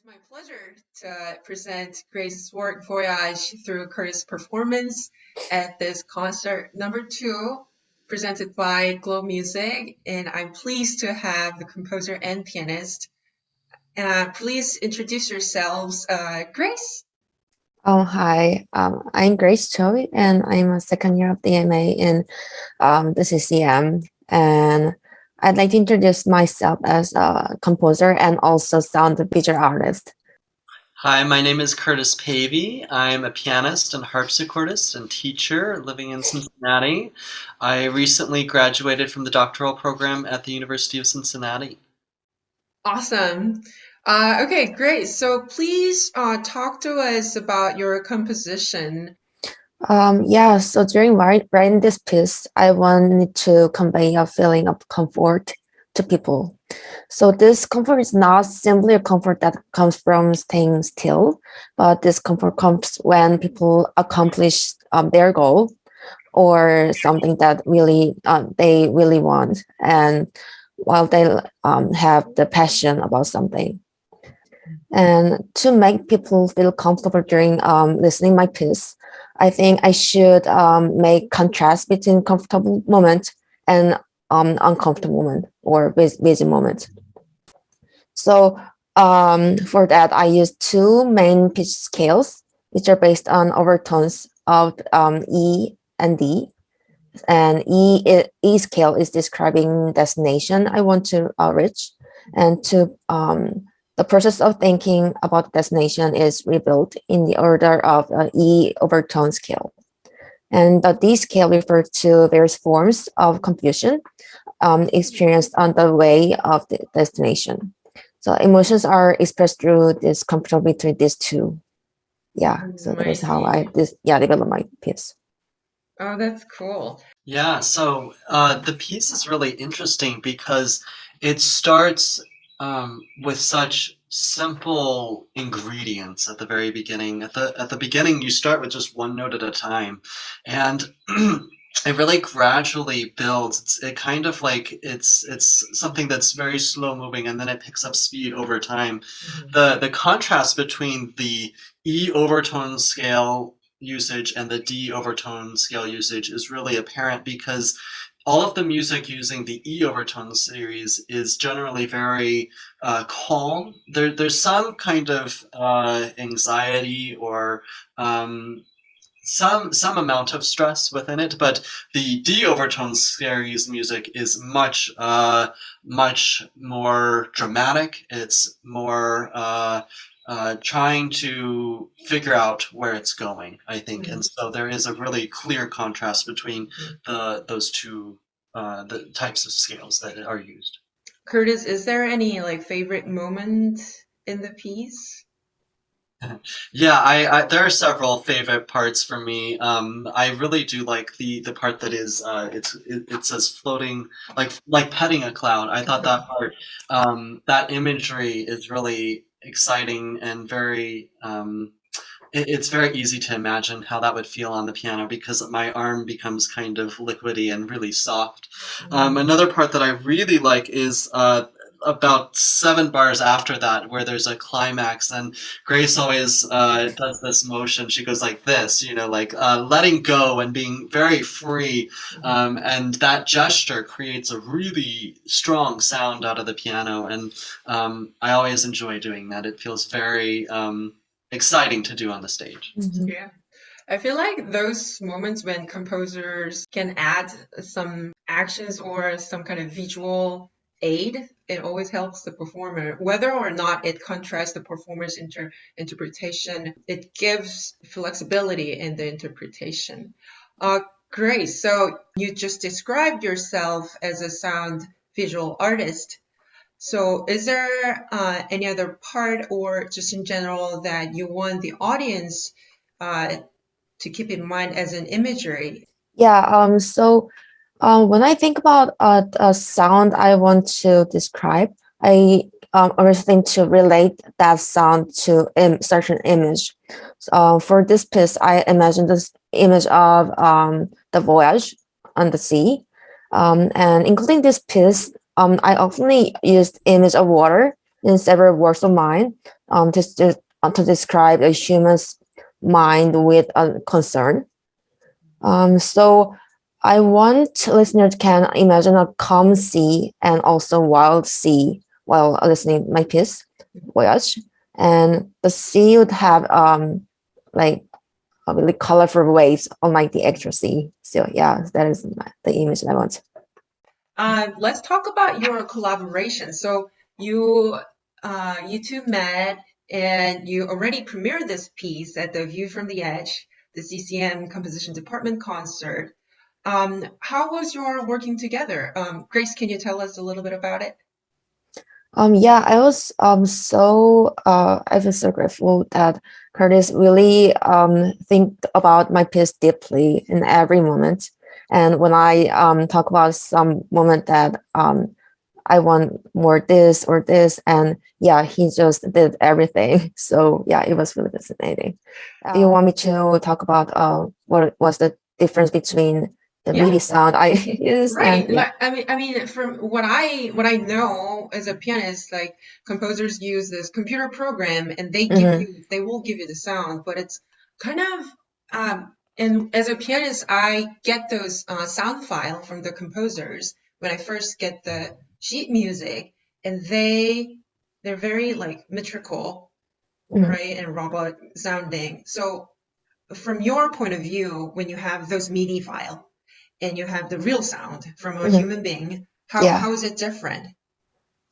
My pleasure to present Grace's work Voyage through Curtis' performance at this concert number two, presented by Glow Music. And I'm pleased to have the composer and pianist. Please introduce yourselves. Grace? Oh, hi. I'm Grace Choi, and I'm a second year of the MA in the CCM. And I'd like to introduce myself as a composer and also sound visual artist. Hi, my name is Curtis Pavey. I'm a pianist and harpsichordist and teacher living in Cincinnati. I recently graduated from the doctoral program at the University of Cincinnati. Awesome. Okay, great. So please talk to us about your composition. Yeah, so during writing this piece, I wanted to convey a feeling of comfort to people. So this comfort is not simply a comfort that comes from staying still, but this comfort comes when people accomplish their goal or something that really they really want, and while they have the passion about something. And to make people feel comfortable during listening my piece, I think I should make contrast between comfortable moment and uncomfortable moment or busy moment. So for that, I use two main pitch scales, which are based on overtones of E and D. And E scale is describing destination I want to reach, and to the process of thinking about destination is rebuilt in the order of E overtone scale. And the D scale refers to various forms of confusion experienced on the way of the destination. So emotions are expressed through this confusion between these two. Yeah, so that I is how see. develop my piece. Oh, that's cool. Yeah, so the piece is really interesting because it starts with such simple ingredients at the very beginning. At the beginning, you start with just one note at a time, and it really gradually builds. It kind of like it's something that's very slow moving, and then it picks up speed over time. The contrast between the E overtone scale usage and the D overtone scale usage is really apparent because all of the music using the E overtone series is generally very calm. There's some kind of anxiety or some amount of stress within it, but the D overtone series music is much more dramatic. It's more trying to figure out where it's going, I think, and so there is a really clear contrast between those two the types of scales that are used. Curtis, is there any like favorite moment in the piece? Yeah, I there are several favorite parts for me. I really do like the part that is it says floating like petting a cloud. I thought that part that imagery is really exciting and very it's very easy to imagine how that would feel on the piano because my arm becomes kind of liquidy and really soft. Another part that I really like is about 7 bars after that, where there's a climax, and Grace always does this motion. She goes like this, like letting go and being very free. And that gesture creates a really strong sound out of the piano, and I always enjoy doing that. It feels very exciting to do on the stage. Yeah. I feel like those moments when composers can add some actions or some kind of visual aid, it always helps the performer. Whether or not it contrasts the performer's interpretation, it gives flexibility in the interpretation. Uh, Great. So you just described yourself as a sound visual artist. So is there any other part or just in general that you want the audience uh, to keep in mind as an imagery? Yeah. So when I think about a sound I want to describe, I always think to relate that sound to certain image. So, for this piece, I imagine this image of the voyage on the sea, and including this piece, I often used image of water in several words of mine to describe a human's mind with a concern. So I want listeners can imagine a calm sea and also wild sea while listening my piece, Voyage. And the sea would have like really colorful waves unlike the actual sea. So yeah, that is the image I want. Let's talk about your collaboration. So you two met and you already premiered this piece at the View from the Edge, the CCM Composition Department concert. How was your working together? Grace, can you tell us a little bit about it? Yeah, I was so grateful that Curtis really think about my piece deeply in every moment. And when I talk about some moment that I want more this or this, and yeah, he just did everything. So yeah, it was really fascinating. Do you want me to talk about what was the difference between the Yeah. MIDI sound I use and Right. yeah. Like, I mean, from what I know as a pianist, like composers use this computer program and they will give you the sound, but it's kind of and as a pianist, I get those sound file from the composers when I first get the sheet music, and they're very like metrical, Mhm. right, and robot sounding. So from your point of view, when you have those MIDI file and you have the real sound from a Mhm. human being, Yeah. how is it different?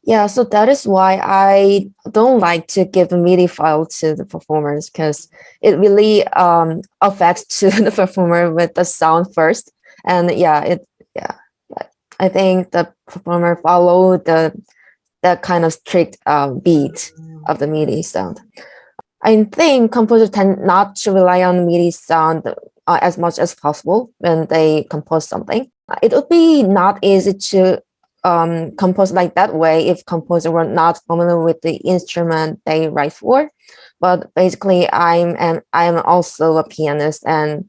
Yeah, so that is why I don't like to give a MIDI file to the performers because it really affects to the performer with the sound first. And yeah, I think the performer follow the kind of strict beat of the MIDI sound. I think composers tend not to rely on MIDI sound as much as possible when they compose something. It would be not easy to compose like that way if composers were not familiar with the instrument they write for. But basically, I'm also a pianist, and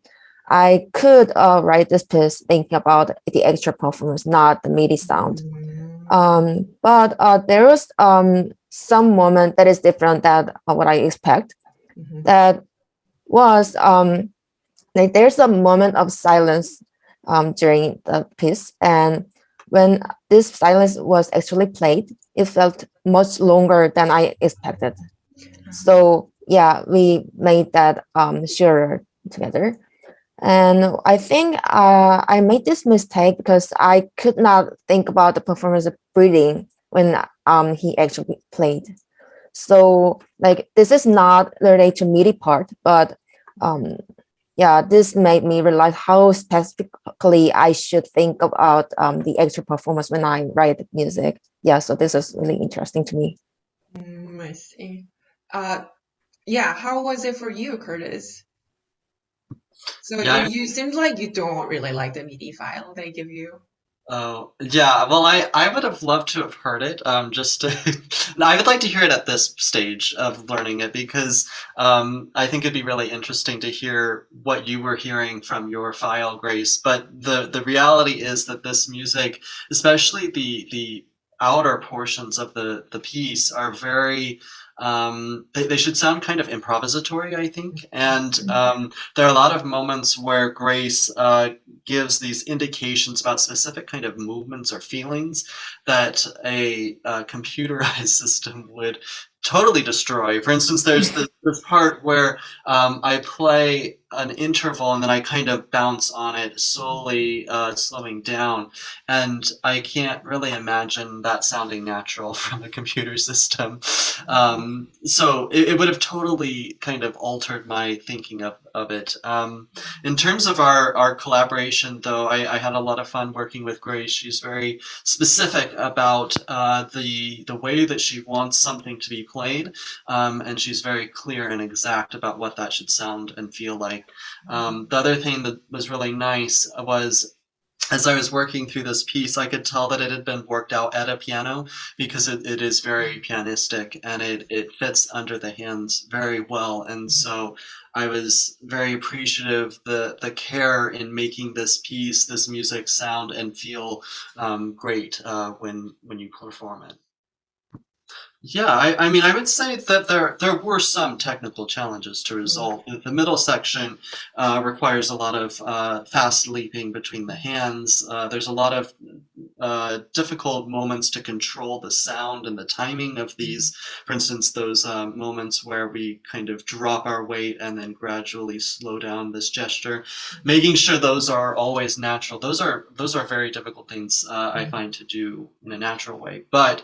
I could write this piece thinking about the extra performance, not the MIDI sound. But there was some moment that is different than what I expect. Mhm. That was like there's a moment of silence during the piece, and when this silence was actually played, it felt much longer than I expected. So yeah, we made that sure together. And I think I made this mistake because I could not think about the performance breathing when he actually played. So like this is not related to MIDI part, but um, yeah, this made me realize how specifically I should think about the actual performance when I write music. Yeah, so this is really interesting to me. I see. Uh, yeah, how was it for you, Curtis? So Yeah, you seemed like you don't really like the MIDI file they give you. oh, yeah. Well, I would have loved to have heard it. Just to, no, I would like to hear it at this stage of learning it because I think it'd be really interesting to hear what you were hearing from your file, Grace. But the reality is that this music, especially the outer portions of the piece, are very they should sound kind of improvisatory, I think. And there are a lot of moments where Grace gives these indications about specific kind of movements or feelings that a computerized system would totally destroy. For instance, there's this part where I play an interval and then I kind of bounce on it slowly, slowing down, and I can't really imagine that sounding natural from a computer system. So it would have totally kind of altered my thinking of it. In terms of our collaboration, though, I had a lot of fun working with Grace. She's very specific about the way that she wants something to be played, and she's very clear and exact about what that should sound and feel like. The other thing that was really nice was as I was working through this piece, I could tell that it had been worked out at a piano because it is very pianistic and it fits under the hands very well. And so I was very appreciative the care in making this piece, this music sound and feel great when you perform it. Yeah, I mean, I would say that there were some technical challenges to resolve. The middle section requires a lot of fast leaping between the hands. There's a lot of difficult moments to control the sound and the timing of these. For instance, those moments where we kind of drop our weight and then gradually slow down this gesture, making sure those are always natural. Those are very difficult things I find to do in a natural way. But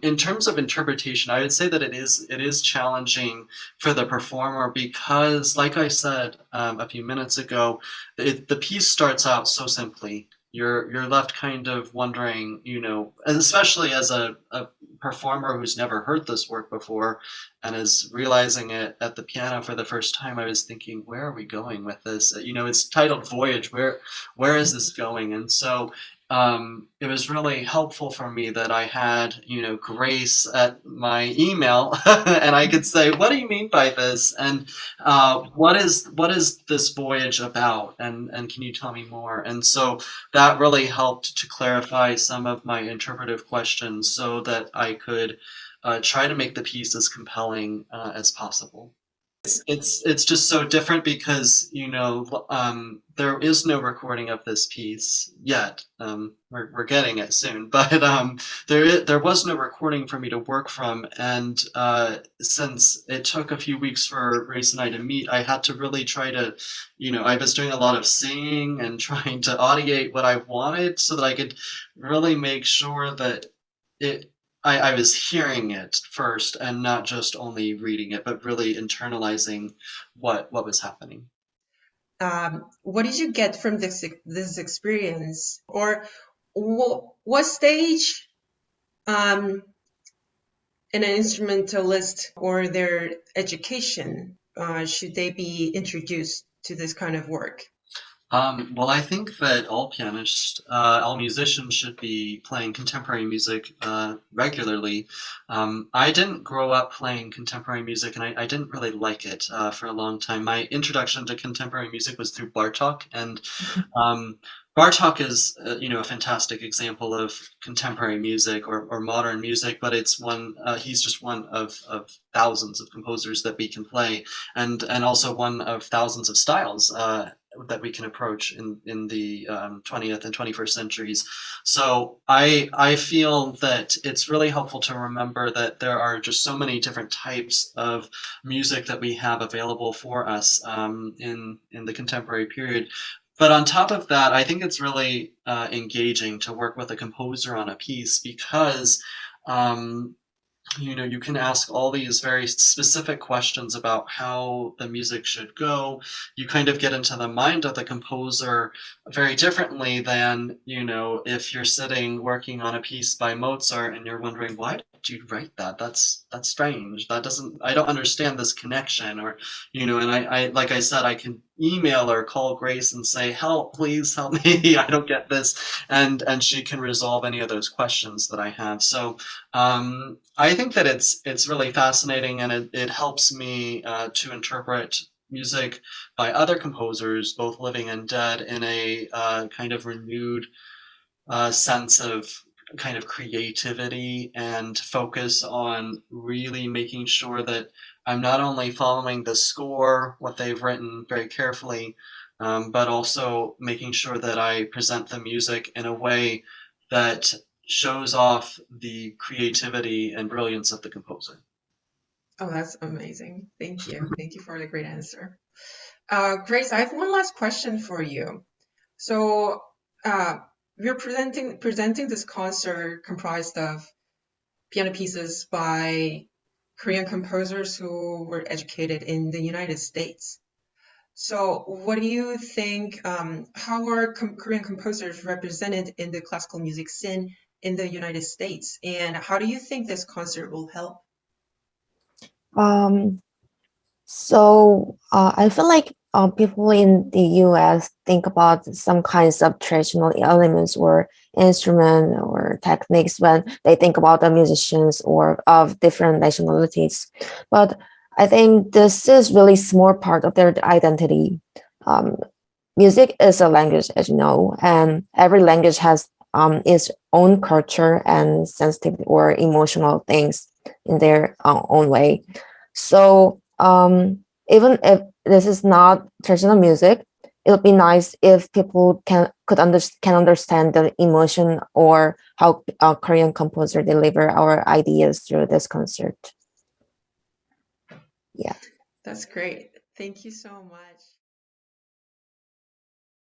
in terms of interpretation, I would say that it is challenging for the performer because, like I said a few minutes ago, the piece starts out so simply. You're left kind of wondering, and especially as a performer who's never heard this work before and is realizing it at the piano for the first time. I was thinking, where are we going with this? It's titled Voyage. Where is this going? And so it was really helpful for me that I had, Grace at my email, and I could say, "What do you mean by this?" And what is this voyage about? And can you tell me more? And so that really helped to clarify some of my interpretive questions, so that I could try to make the piece as compelling as possible. It's just so different because there is no recording of this piece yet. We're getting it soon, but there was no recording for me to work from, and since it took a few weeks for Grace and I to meet, I had to really try to, I was doing a lot of singing and trying to audiate what I wanted so that I could really make sure that it I was hearing it first and not just only reading it, but really internalizing what was happening. What did you get from this experience, or what stage an instrumentalist or their education should they be introduced to this kind of work? Well, I think that all pianists, all musicians should be playing contemporary music regularly. I didn't grow up playing contemporary music, and I didn't really like it for a long time. My introduction to contemporary music was through Bartok, and um, Bartok is, a fantastic example of contemporary music or modern music, but he's just one of thousands of composers that we can play, and also one of thousands of styles that we can approach in the 20th and 21st centuries. So I feel that it's really helpful to remember that there are just so many different types of music that we have available for us in the contemporary period. But on top of that, I think it's really engaging to work with a composer on a piece because um, you can ask all these very specific questions about how the music should go. You kind of get into the mind of the composer very differently than, if you're sitting working on a piece by Mozart and you're wondering, why did you write that? That's strange. I don't understand this connection. Or, and I like I said, I can email or call Grace and say, help, please help me. I don't get this. And she can resolve any of those questions that I have. So I think that it's really fascinating, and it helps me to interpret music by other composers, both living and dead, in a kind of renewed sense of kind of creativity and focus on really making sure that I'm not only following the score, what they've written very carefully, but also making sure that I present the music in a way that shows off the creativity and brilliance of the composer. Oh, that's amazing. Thank you. Thank you for the great answer. Grace, I have one last question for you. So, we're presenting this concert comprised of piano pieces by Korean composers who were educated in the United States. So, what do you think? How are Korean composers represented in the classical music scene in the United States? And how do you think this concert will help? Um, I feel like people in the US think about some kinds of traditional elements or instrument or techniques when they think about the musicians or of different nationalities. But I think this is really small part of their identity. Um, Music is a language, as you know, and every language has its own culture and sensitive or emotional things. in their own way. So even if this is not traditional music, it would be nice if people can understand the emotion or how a Korean composer deliver our ideas through this concert. Yeah. That's great. Thank you so much.